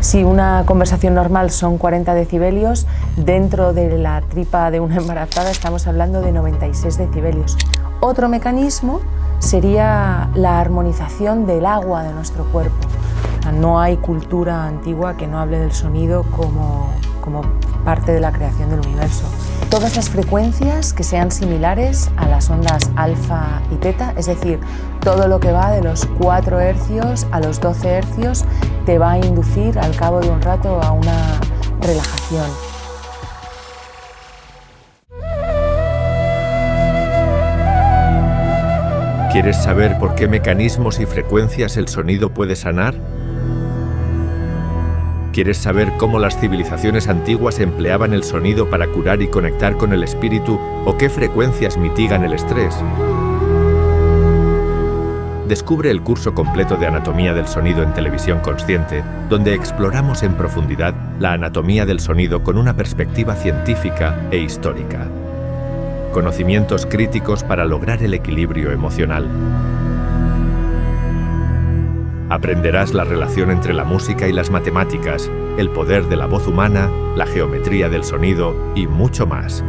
Si una conversación normal son 40 decibelios, dentro de la tripa de una embarazada estamos hablando de 96 decibelios. Otro mecanismo sería la armonización del agua de nuestro cuerpo. No hay cultura antigua que no hable del sonido como parte de la creación del universo. Todas las frecuencias que sean similares a las ondas alfa y teta, es decir, todo lo que va de los 4 hercios a los 12 hercios, te va a inducir al cabo de un rato a una relajación. ¿Quieres saber por qué mecanismos y frecuencias el sonido puede sanar? ¿Quieres saber cómo las civilizaciones antiguas empleaban el sonido para curar y conectar con el espíritu o qué frecuencias mitigan el estrés? Descubre el curso completo de Anatomía del Sonido en Televisión Consciente, donde exploramos en profundidad la anatomía del sonido con una perspectiva científica e histórica. Conocimientos críticos para lograr el equilibrio emocional. Aprenderás la relación entre la música y las matemáticas, el poder de la voz humana, la geometría del sonido y mucho más.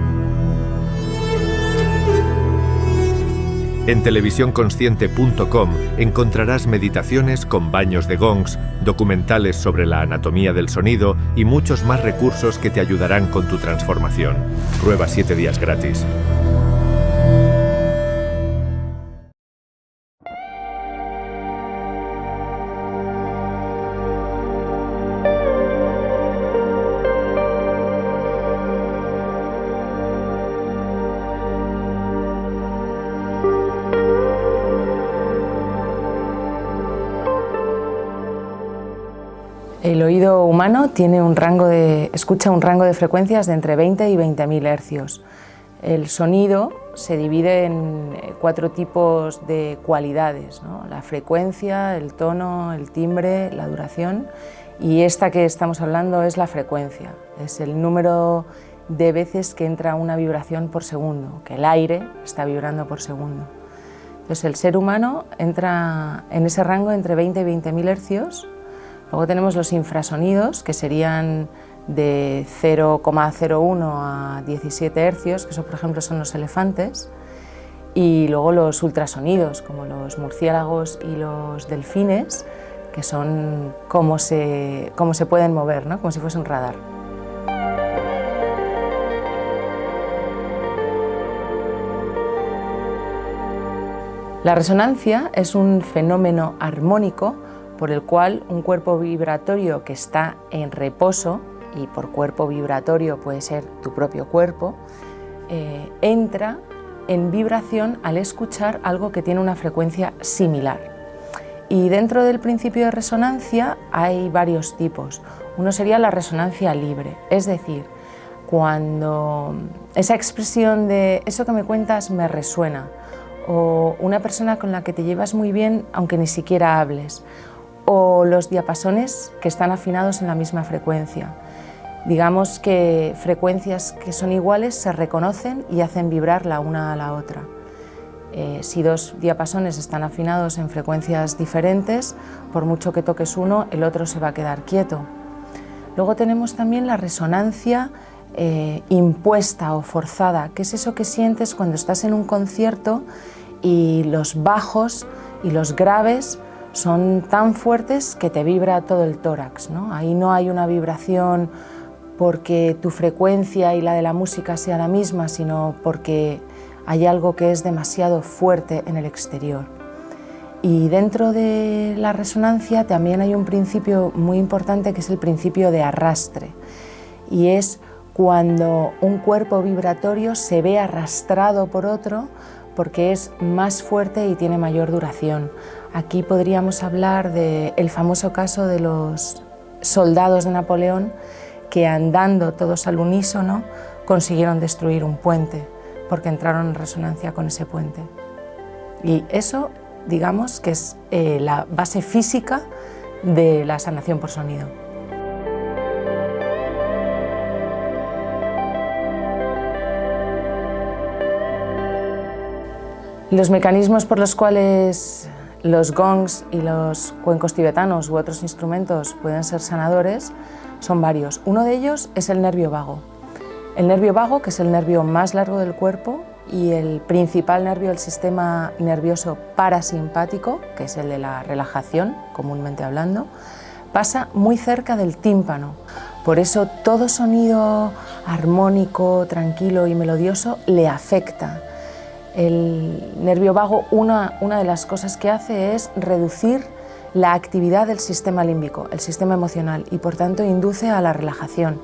En televisiónconsciente.com encontrarás meditaciones con baños de gongs, documentales sobre la anatomía del sonido y muchos más recursos que te ayudarán con tu transformación. Prueba 7 días gratis. El oído humano tiene escucha un rango de frecuencias de entre 20 y 20.000 hercios. El sonido se divide en 4 tipos de cualidades, ¿no? La frecuencia, el tono, el timbre, la duración, y esta que estamos hablando es la frecuencia. Es el número de veces que entra una vibración por segundo, que el aire está vibrando por segundo. Entonces el ser humano entra en ese rango entre 20 y 20.000 hercios. Luego tenemos los infrasonidos, que serían de 0,01 a 17 hercios, que eso por ejemplo son los elefantes, y luego los ultrasonidos, como los murciélagos y los delfines, que son cómo se pueden mover, ¿no? Como si fuese un radar. La resonancia es un fenómeno armónico por el cual un cuerpo vibratorio que está en reposo, y por cuerpo vibratorio puede ser tu propio cuerpo, entra en vibración al escuchar algo que tiene una frecuencia similar. Y dentro del principio de resonancia hay varios tipos. Uno sería la resonancia libre, es decir, cuando esa expresión de eso que me cuentas me resuena, o una persona con la que te llevas muy bien aunque ni siquiera hables, o los diapasones que están afinados en la misma frecuencia. Digamos que frecuencias que son iguales se reconocen y hacen vibrar la una a la otra. Si 2 diapasones están afinados en frecuencias diferentes, por mucho que toques uno, el otro se va a quedar quieto. Luego tenemos también la resonancia impuesta o forzada, que es eso que sientes cuando estás en un concierto y los bajos y los graves son tan fuertes que te vibra todo el tórax, ¿no? Ahí no hay una vibración porque tu frecuencia y la de la música sea la misma, sino porque hay algo que es demasiado fuerte en el exterior. Y dentro de la resonancia también hay un principio muy importante que es el principio de arrastre, y es cuando un cuerpo vibratorio se ve arrastrado por otro porque es más fuerte y tiene mayor duración. Aquí podríamos hablar del famoso caso de los soldados de Napoleón que, andando todos al unísono, consiguieron destruir un puente porque entraron en resonancia con ese puente. Y eso, digamos, que es la base física de la sanación por sonido. Los mecanismos por los cuales los gongs y los cuencos tibetanos u otros instrumentos pueden ser sanadores son varios. Uno de ellos es el nervio vago. El nervio vago, que es el nervio más largo del cuerpo y el principal nervio del sistema nervioso parasimpático, que es el de la relajación, comúnmente hablando, pasa muy cerca del tímpano. Por eso todo sonido armónico, tranquilo y melodioso le afecta. El nervio vago, una de las cosas que hace es reducir la actividad del sistema límbico, el sistema emocional, y por tanto induce a la relajación,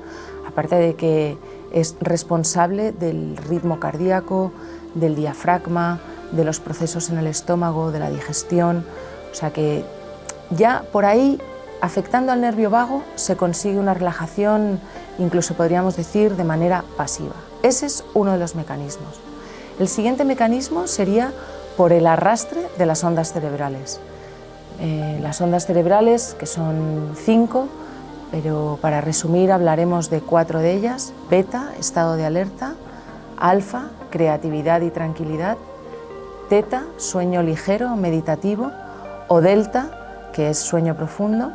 aparte de que es responsable del ritmo cardíaco, del diafragma, de los procesos en el estómago, de la digestión. O sea que ya por ahí, afectando al nervio vago, se consigue una relajación, incluso podríamos decir, de manera pasiva. Ese es uno de los mecanismos. El siguiente mecanismo sería por el arrastre de las ondas cerebrales. Las ondas cerebrales, que son 5, pero para resumir hablaremos de 4 de ellas: beta, estado de alerta; alfa, creatividad y tranquilidad; teta, sueño ligero, meditativo; o delta, que es sueño profundo.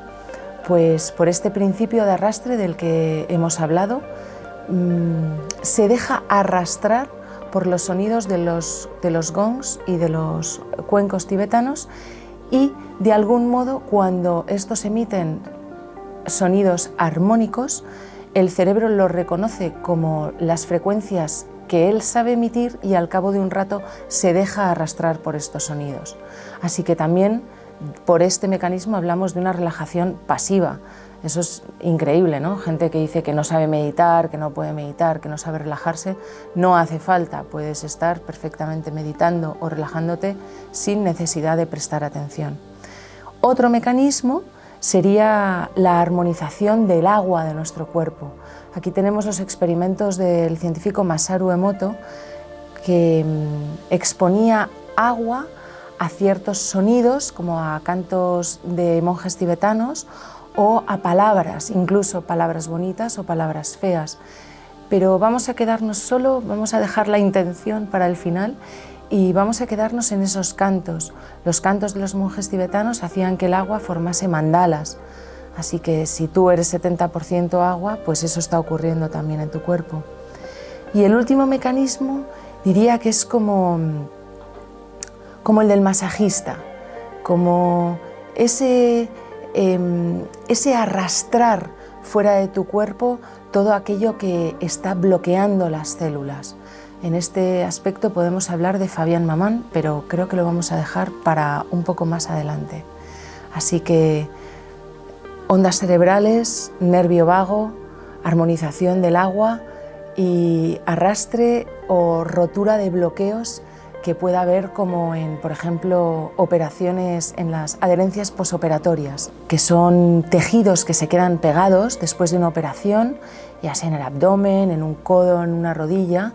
Pues por este principio de arrastre del que hemos hablado, se deja arrastrar por los sonidos de los gongs y de los cuencos tibetanos, y de algún modo, cuando estos emiten sonidos armónicos, el cerebro los reconoce como las frecuencias que él sabe emitir y al cabo de un rato se deja arrastrar por estos sonidos. Así que también por este mecanismo hablamos de una relajación pasiva. Eso es increíble, ¿no? Gente que dice que no sabe meditar, que no puede meditar, que no sabe relajarse. No hace falta, puedes estar perfectamente meditando o relajándote sin necesidad de prestar atención. Otro mecanismo sería la armonización del agua de nuestro cuerpo. Aquí tenemos los experimentos del científico Masaru Emoto, que exponía agua a ciertos sonidos, como a cantos de monjes tibetanos, o a palabras, incluso palabras bonitas o palabras feas. Pero vamos a quedarnos solo, vamos a dejar la intención para el final y vamos a quedarnos en esos cantos. Los cantos de los monjes tibetanos hacían que el agua formase mandalas, así que si tú eres 70% agua, pues eso está ocurriendo también en tu cuerpo. Y el último mecanismo diría que es como el del masajista, como ese arrastrar fuera de tu cuerpo todo aquello que está bloqueando las células. En este aspecto podemos hablar de Fabián Mamán, pero creo que lo vamos a dejar para un poco más adelante. Así que ondas cerebrales, nervio vago, armonización del agua y arrastre o rotura de bloqueos que pueda haber, como en, por ejemplo, operaciones en las adherencias posoperatorias, que son tejidos que se quedan pegados después de una operación, ya sea en el abdomen, en un codo, en una rodilla,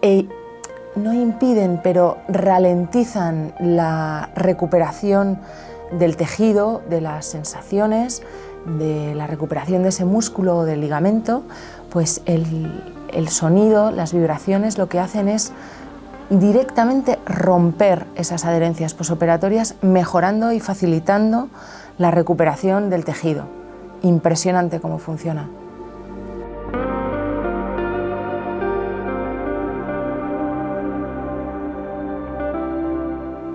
y no impiden, pero ralentizan la recuperación del tejido, de las sensaciones, de la recuperación de ese músculo o del ligamento. Pues el sonido, las vibraciones, lo que hacen es directamente romper esas adherencias posoperatorias, mejorando y facilitando la recuperación del tejido. Impresionante cómo funciona.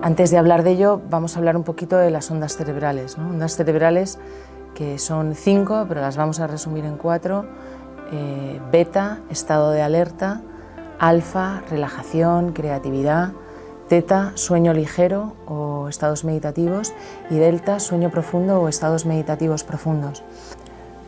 Antes de hablar de ello, vamos a hablar un poquito de las ondas cerebrales, ¿no? Ondas cerebrales que son 5, pero las vamos a resumir en 4. Beta, estado de alerta; alfa, relajación, creatividad; teta, sueño ligero o estados meditativos; y delta, sueño profundo o estados meditativos profundos.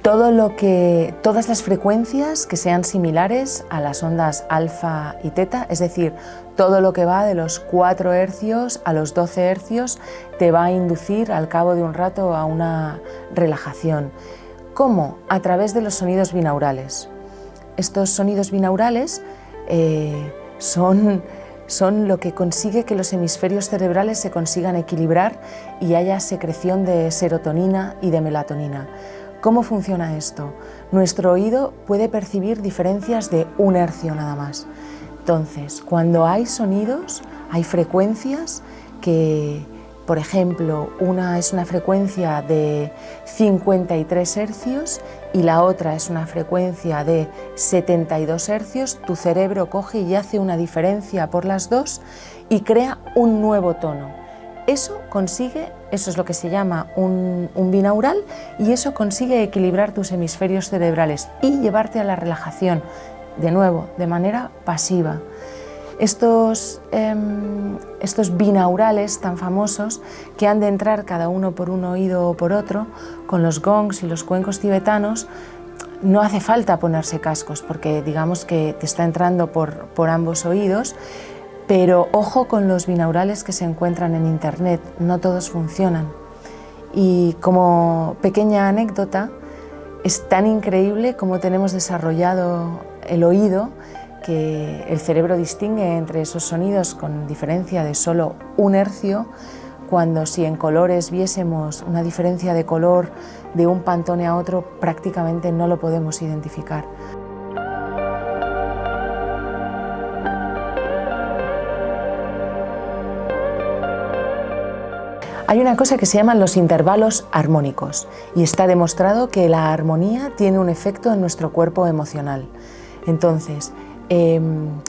Todas las frecuencias que sean similares a las ondas alfa y teta, es decir, todo lo que va de los 4 hercios a los 12 hercios, te va a inducir al cabo de un rato a una relajación. ¿Cómo? A través de los sonidos binaurales. Estos sonidos binaurales son lo que consigue que los hemisferios cerebrales se consigan equilibrar y haya secreción de serotonina y de melatonina. ¿Cómo funciona esto? Nuestro oído puede percibir diferencias de 1 hercio nada más. Entonces, cuando hay sonidos, hay frecuencias que por ejemplo, una es una frecuencia de 53 hercios y la otra es una frecuencia de 72 hercios, tu cerebro coge y hace una diferencia por las dos y crea un nuevo tono. Eso es lo que se llama un binaural, y eso consigue equilibrar tus hemisferios cerebrales y llevarte a la relajación, de nuevo, de manera pasiva. Estos binaurales tan famosos, que han de entrar cada uno por un oído o por otro, con los gongs y los cuencos tibetanos, no hace falta ponerse cascos, porque digamos que te está entrando por ambos oídos. Pero ojo con los binaurales que se encuentran en internet, no todos funcionan. Y como pequeña anécdota, es tan increíble cómo tenemos desarrollado el oído, que el cerebro distingue entre esos sonidos con diferencia de solo 1 hercio, cuando si en colores viésemos una diferencia de color de un Pantone a otro, prácticamente no lo podemos identificar. Hay una cosa que se llaman los intervalos armónicos, y está demostrado que la armonía tiene un efecto en nuestro cuerpo emocional. Entonces,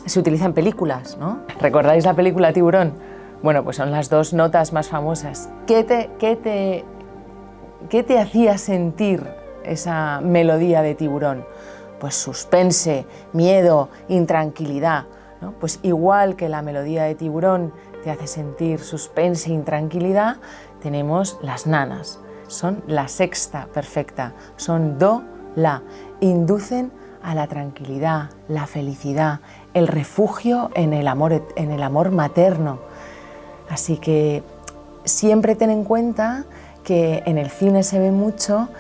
se utiliza en películas, ¿no? ¿Recordáis la película Tiburón? Bueno, pues son las 2 notas más famosas. ¿Qué te hacía sentir esa melodía de Tiburón? Pues suspense, miedo, intranquilidad, ¿no? Pues igual que la melodía de Tiburón te hace sentir suspense e intranquilidad, tenemos las nanas. Son la sexta perfecta, son do, la, inducen a la tranquilidad, la felicidad, el refugio en el amor materno. Así que siempre ten en cuenta que en el cine se ve mucho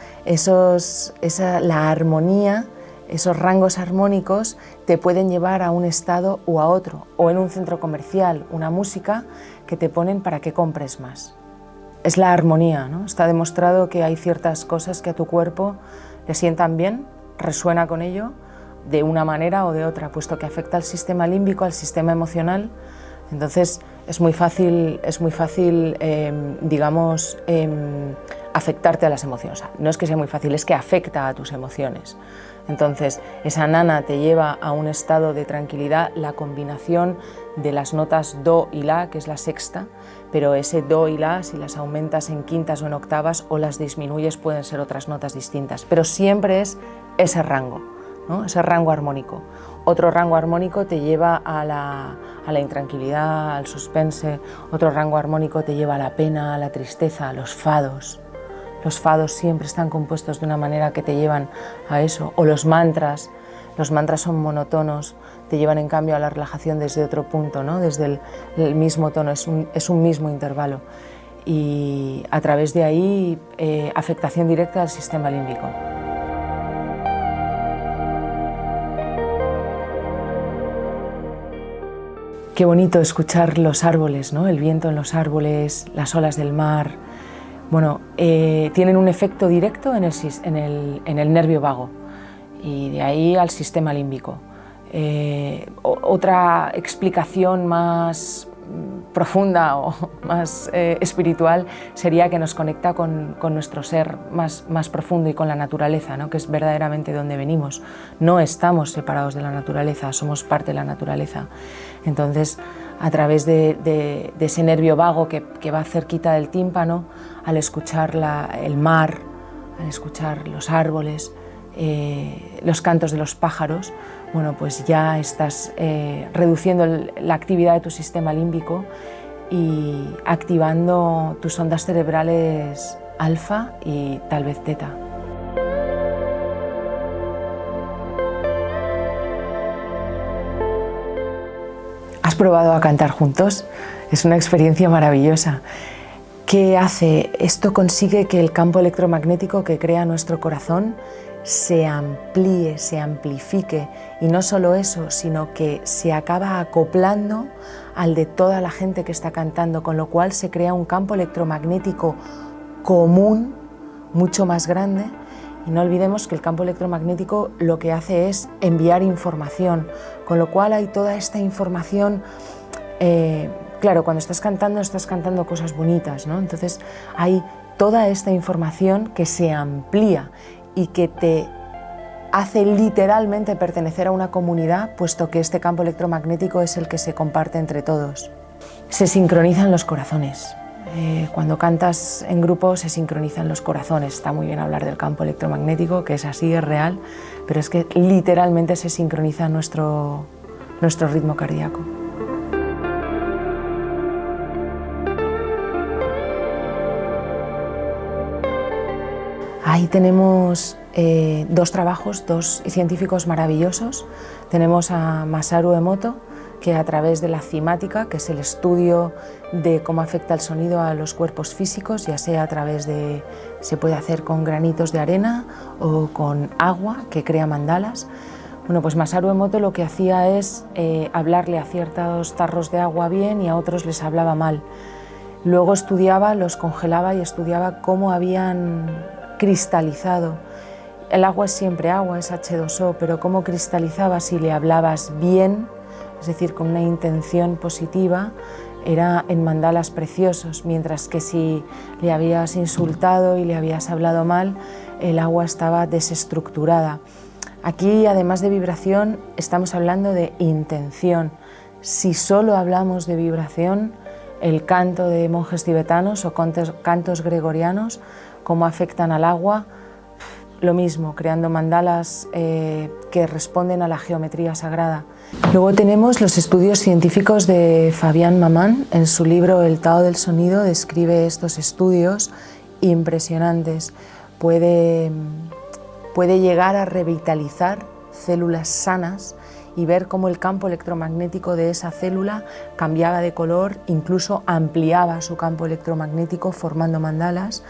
la armonía, esos rangos armónicos te pueden llevar a un estado u a otro, o en un centro comercial, una música que te ponen para que compres más. Es la armonía, ¿no? Está demostrado que hay ciertas cosas que a tu cuerpo le sientan bien, resuena con ello de una manera o de otra, puesto que afecta al sistema límbico, al sistema emocional. Entonces es muy fácil afectarte a las emociones. O sea, no es que sea muy fácil, es que afecta a tus emociones. Entonces esa nana te lleva a un estado de tranquilidad, la combinación de las notas do y la, que es la sexta, pero ese do y la, si las aumentas en quintas o en octavas o las disminuyes, pueden ser otras notas distintas, pero siempre es ese rango, ¿no? Ese rango armónico. Otro rango armónico te lleva a la intranquilidad, al suspense. Otro rango armónico te lleva a la pena, a la tristeza, a los fados. Los fados siempre están compuestos de una manera que te llevan a eso. O los mantras son monótonos, te llevan en cambio a la relajación desde otro punto, ¿no? Desde el mismo tono, es un mismo intervalo. Y a través de ahí, afectación directa al sistema límbico. Qué bonito escuchar los árboles, ¿no? El viento en los árboles, las olas del mar. Bueno, tienen un efecto directo en el nervio vago, y de ahí al sistema límbico. Otra explicación más profunda o más espiritual sería que nos conecta con nuestro ser más profundo y con la naturaleza, ¿no? Que es verdaderamente donde venimos. No estamos separados de la naturaleza, somos parte de la naturaleza. Entonces, a través de ese nervio vago que va cerquita del tímpano, al escuchar el mar, al escuchar los árboles, los cantos de los pájaros, bueno, pues ya estás reduciendo la actividad de tu sistema límbico y activando tus ondas cerebrales alfa y tal vez teta. ¿Has probado a cantar juntos? Es una experiencia maravillosa. ¿Qué hace? Esto consigue que el campo electromagnético que crea nuestro corazón se amplíe, se amplifique, y no solo eso, sino que se acaba acoplando al de toda la gente que está cantando, con lo cual se crea un campo electromagnético común, mucho más grande. Y no olvidemos que el campo electromagnético lo que hace es enviar información, con lo cual hay toda esta información claro, cuando estás cantando cosas bonitas, ¿no? Entonces hay toda esta información que se amplía y que te hace literalmente pertenecer a una comunidad, puesto que este campo electromagnético es el que se comparte entre todos. Se sincronizan los corazones. Cuando cantas en grupo se sincronizan los corazones. Está muy bien hablar del campo electromagnético, que es así, es real, pero es que literalmente se sincroniza nuestro ritmo cardíaco. Ahí tenemos dos trabajos, dos científicos maravillosos. Tenemos a Masaru Emoto, que a través de la cimática, que es el estudio de cómo afecta el sonido a los cuerpos físicos, ya sea a través de, se puede hacer con granitos de arena o con agua que crea mandalas. Bueno, pues Masaru Emoto lo que hacía es hablarle a ciertos tarros de agua bien y a otros les hablaba mal. Luego estudiaba, los congelaba y estudiaba cómo habían cristalizado. El agua es siempre agua, es H2O, pero cómo cristalizaba si le hablabas bien, es decir, con una intención positiva, era en mandalas preciosos, mientras que si le habías insultado y le habías hablado mal, el agua estaba desestructurada. Aquí, además de vibración, estamos hablando de intención. Si solo hablamos de vibración, el canto de monjes tibetanos o cantos gregorianos, cómo afectan al agua, lo mismo, creando mandalas que responden a la geometría sagrada. Luego tenemos los estudios científicos de Fabián Mamán. En su libro El Tao del Sonido describe estos estudios impresionantes. Puede llegar a revitalizar células sanas y ver cómo el campo electromagnético de esa célula cambiaba de color, incluso ampliaba su campo electromagnético formando mandalas.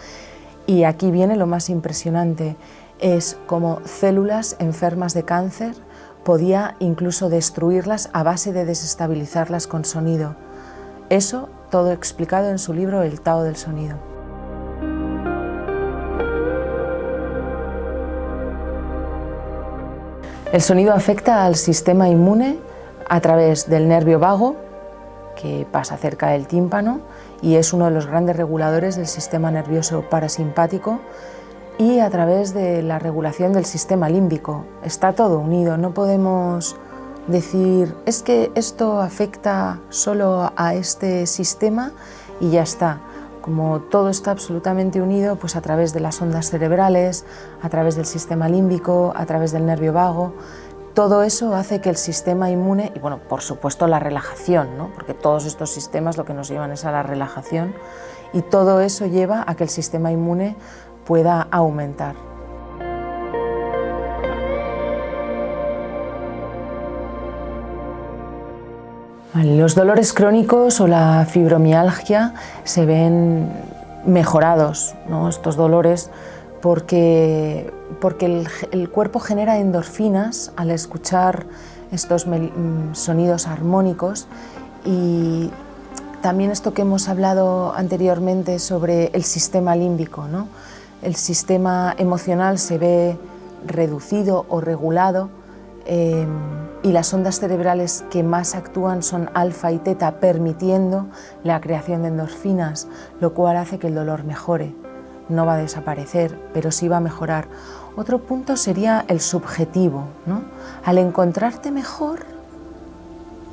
Y aquí viene lo más impresionante, es como células enfermas de cáncer podía incluso destruirlas a base de desestabilizarlas con sonido. Eso todo explicado en su libro El Tao del Sonido. El sonido afecta al sistema inmune a través del nervio vago, que pasa cerca del tímpano y es uno de los grandes reguladores del sistema nervioso parasimpático, y a través de la regulación del sistema límbico. Está todo unido, no podemos decir es que esto afecta solo a este sistema y ya está. Como todo está absolutamente unido, pues a través de las ondas cerebrales, a través del sistema límbico, a través del nervio vago, todo eso hace que el sistema inmune, y bueno, por supuesto la relajación, ¿no? Porque todos estos sistemas lo que nos llevan es a la relajación, y todo eso lleva a que el sistema inmune pueda aumentar. Los dolores crónicos o la fibromialgia se ven mejorados, ¿no? Estos dolores porque el cuerpo genera endorfinas al escuchar estos sonidos armónicos, y también esto que hemos hablado anteriormente sobre el sistema límbico, ¿no? El sistema emocional se ve reducido o regulado, y las ondas cerebrales que más actúan son alfa y teta, permitiendo la creación de endorfinas, lo cual hace que el dolor mejore. No va a desaparecer, pero sí va a mejorar. Otro punto sería el subjetivo, ¿no? Al encontrarte mejor,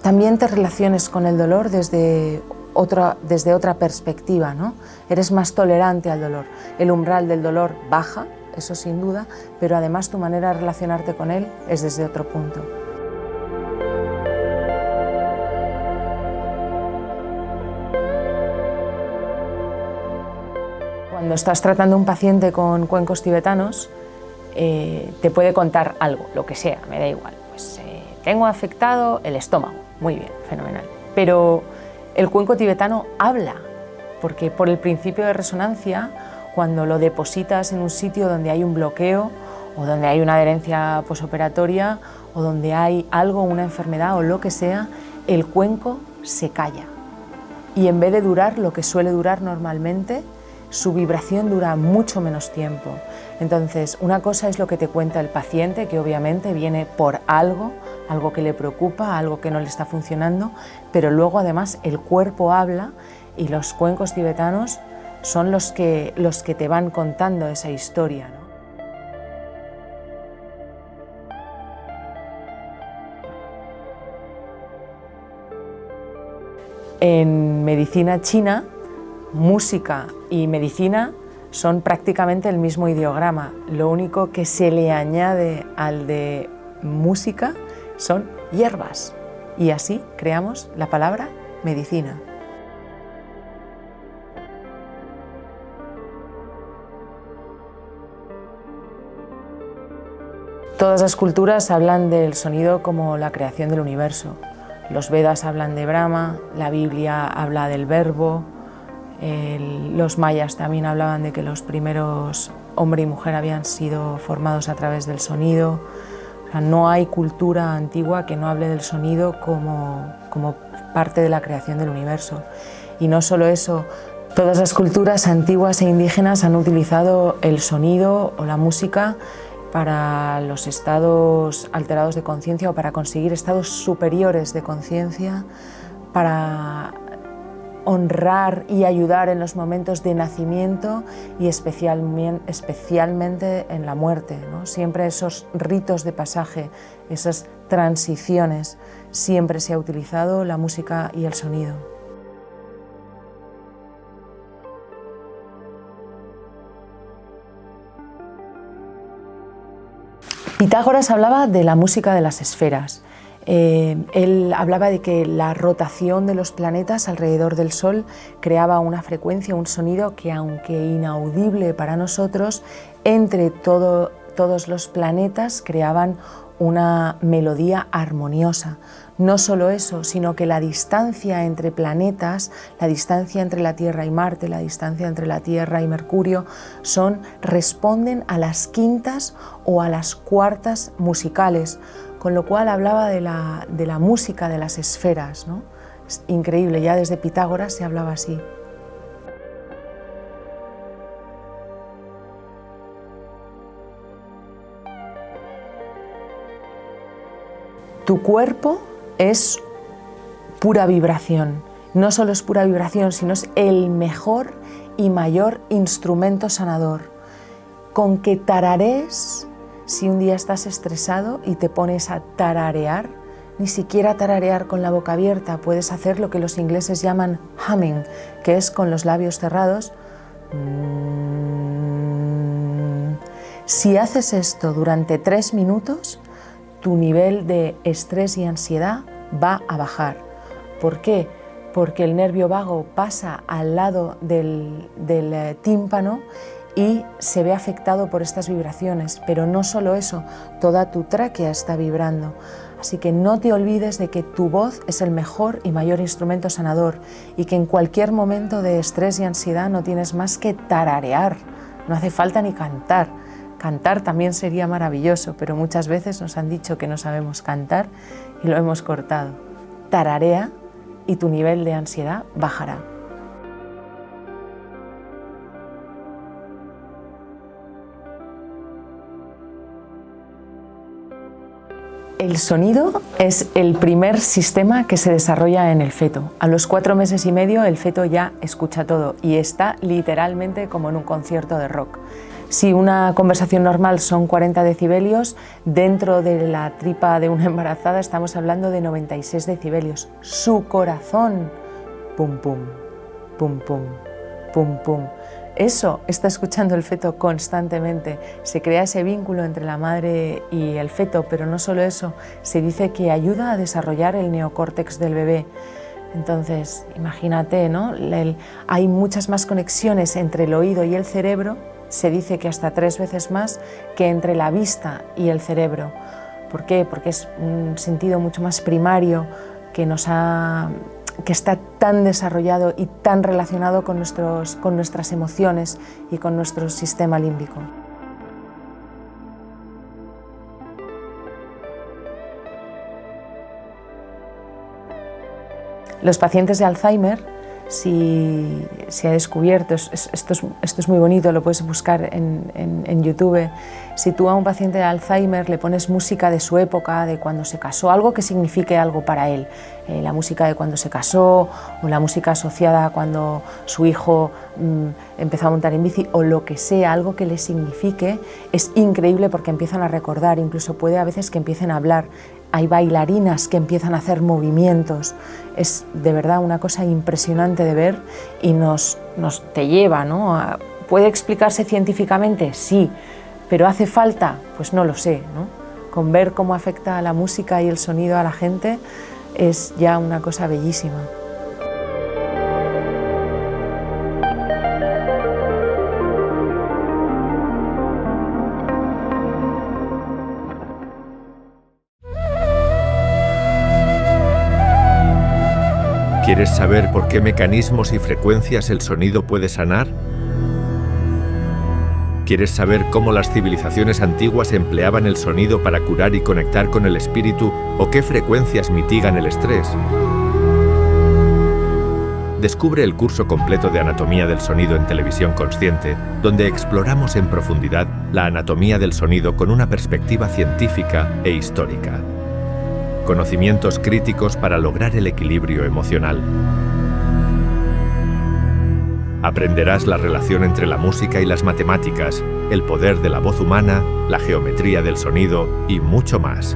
también te relaciones con el dolor desde otra perspectiva, ¿no? Eres más tolerante al dolor. El umbral del dolor baja, eso sin duda, pero además tu manera de relacionarte con él es desde otro punto. Cuando estás tratando a un paciente con cuencos tibetanos, te puede contar algo, lo que sea, me da igual. Pues tengo afectado el estómago, muy bien, fenomenal. Pero el cuenco tibetano habla, porque por el principio de resonancia, cuando lo depositas en un sitio donde hay un bloqueo o donde hay una adherencia posoperatoria o donde hay algo, una enfermedad o lo que sea, el cuenco se calla. Y en vez de durar lo que suele durar normalmente, su vibración dura mucho menos tiempo. Entonces, una cosa es lo que te cuenta el paciente, que obviamente viene por algo algo que le preocupa, algo que no le está funcionando, pero luego además el cuerpo habla y los cuencos tibetanos son los que te van contando esa historia, ¿no? En medicina china, música y medicina son prácticamente el mismo ideograma. Lo único que se le añade al de música son hierbas. Y así creamos la palabra medicina. Todas las culturas hablan del sonido como la creación del universo. Los Vedas hablan de Brahma, la Biblia habla del verbo, los mayas también hablaban de que los primeros hombre y mujer habían sido formados a través del sonido. O sea, no hay cultura antigua que no hable del sonido como parte de la creación del universo. Y no solo eso, todas las culturas antiguas e indígenas han utilizado el sonido o la música para los estados alterados de conciencia o para conseguir estados superiores de conciencia, para honrar y ayudar en los momentos de nacimiento y especialmente en la muerte, ¿no? Siempre esos ritos de pasaje, esas transiciones, siempre se ha utilizado la música y el sonido. Pitágoras hablaba de la música de las esferas. Él hablaba de que la rotación de los planetas alrededor del Sol creaba una frecuencia, un sonido que, aunque inaudible para nosotros, entre todos los planetas creaban una melodía armoniosa. No solo eso, sino que la distancia entre planetas, la distancia entre la Tierra y Marte, la distancia entre la Tierra y Mercurio, responden a las quintas o a las cuartas musicales, con lo cual hablaba de la música de las esferas, ¿no? Es increíble, ya desde Pitágoras se hablaba así. Tu cuerpo es pura vibración. No solo es pura vibración, sino es el mejor y mayor instrumento sanador. Con que tararees, si un día estás estresado y te pones a tararear, ni siquiera tararear con la boca abierta, puedes hacer lo que los ingleses llaman humming, que es con los labios cerrados. Si haces esto durante 3 minutos, tu nivel de estrés y ansiedad va a bajar. ¿Por qué? Porque el nervio vago pasa al lado del tímpano y se ve afectado por estas vibraciones. Pero no solo eso, toda tu tráquea está vibrando. Así que no te olvides de que tu voz es el mejor y mayor instrumento sanador y que en cualquier momento de estrés y ansiedad no tienes más que tararear. No hace falta ni cantar. Cantar también sería maravilloso, pero muchas veces nos han dicho que no sabemos cantar y lo hemos cortado. Tararea y tu nivel de ansiedad bajará. El sonido es el primer sistema que se desarrolla en el feto. A los 4 meses y medio el feto ya escucha todo y está literalmente como en un concierto de rock. Si una conversación normal son 40 decibelios, dentro de la tripa de una embarazada estamos hablando de 96 decibelios. Su corazón, pum pum, pum pum, pum pum. Eso está escuchando el feto constantemente. Se crea ese vínculo entre la madre y el feto, pero no solo eso, se dice que ayuda a desarrollar el neocórtex del bebé. Entonces, imagínate, ¿no? Hay muchas más conexiones entre el oído y el cerebro. Se dice que hasta 3 veces más que entre la vista y el cerebro. ¿Por qué? Porque es un sentido mucho más primario que está tan desarrollado y tan relacionado con nuestras emociones y con nuestro sistema límbico. Los pacientes de Alzheimer si se ha descubierto, esto es muy bonito, lo puedes buscar en YouTube. Si tú a un paciente de Alzheimer le pones música de su época, de cuando se casó, algo que signifique algo para él, la música de cuando se casó o la música asociada a cuando su hijo empezó a montar en bici o lo que sea, algo que le signifique, es increíble porque empiezan a recordar, incluso puede a veces que empiecen a hablar. Hay bailarinas que empiezan a hacer movimientos, es de verdad una cosa impresionante de ver y te lleva, ¿no? ¿Puede explicarse científicamente? Sí, pero ¿hace falta? Pues no lo sé, ¿no? Con ver cómo afecta la música y el sonido a la gente es ya una cosa bellísima. ¿Quieres saber por qué mecanismos y frecuencias el sonido puede sanar? ¿Quieres saber cómo las civilizaciones antiguas empleaban el sonido para curar y conectar con el espíritu o qué frecuencias mitigan el estrés? Descubre el curso completo de Anatomía del Sonido en Televisión Consciente, donde exploramos en profundidad la anatomía del sonido con una perspectiva científica e histórica. Conocimientos críticos para lograr el equilibrio emocional. Aprenderás la relación entre la música y las matemáticas, el poder de la voz humana, la geometría del sonido y mucho más.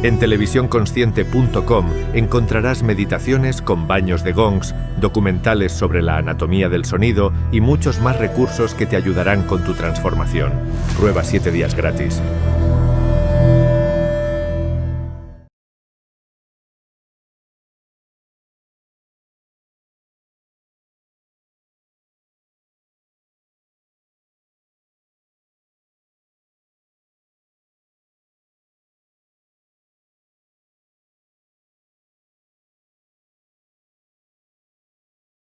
En televisiónconsciente.com encontrarás meditaciones con baños de gongs, documentales sobre la anatomía del sonido y muchos más recursos que te ayudarán con tu transformación. Prueba 7 días gratis.